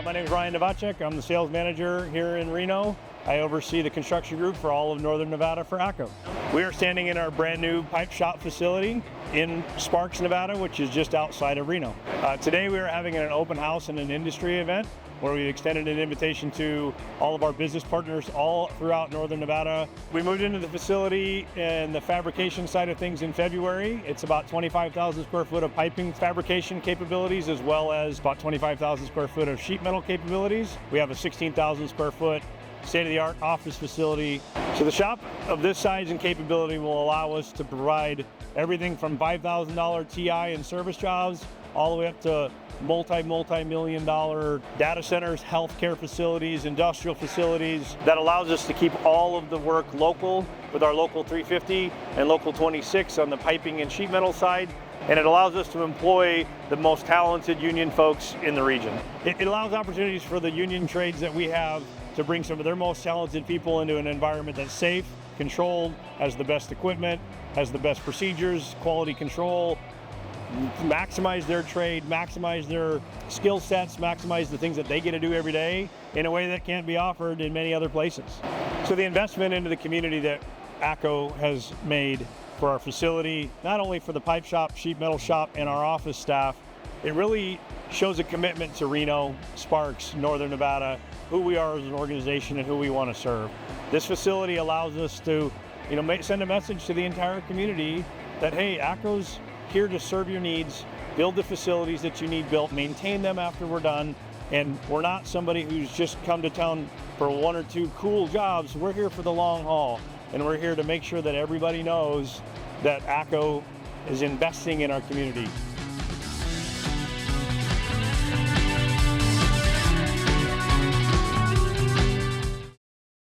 My name is Ryan Novacek. I'm the sales manager here in Reno. I oversee the construction group for all of Northern Nevada for ACCO. We are standing in our brand new pipe shop facility in Sparks, Nevada, which is just outside of Reno. Today we are having an open house and an industry event where we extended an invitation to all of our business partners all throughout Northern Nevada. We moved into the facility and the fabrication side of things in February. It's about 25,000 square foot of piping fabrication capabilities, as well as about 25,000 square foot of sheet metal capabilities. We have a 16,000 square foot state-of-the-art office facility. So the shop of this size and capability will allow us to provide everything from $5,000 TI and service jobs all the way up to multi-million dollar data centers, healthcare facilities, industrial facilities. That allows us to keep all of the work local with our local 350 and local 26 on the piping and sheet metal side. And it allows us to employ the most talented union folks in the region. It allows opportunities for the union trades that we have to bring some of their most talented people into an environment that's safe, controlled, has the best equipment, has the best procedures, quality control, maximize their trade, maximize their skill sets, maximize the things that they get to do every day in a way that can't be offered in many other places. So the investment into the community that ACCO has made for our facility, not only for the pipe shop, sheet metal shop, and our office staff, it really shows a commitment to Reno, Sparks, Northern Nevada, who we are as an organization and who we want to serve. This facility allows us to, send a message to the entire community that, hey, ACCO's here to serve your needs, build the facilities that you need built, maintain them after we're done, and we're not somebody who's just come to town for one or two cool jobs. We're here for the long haul, and we're here to make sure that everybody knows that ACCO is investing in our community.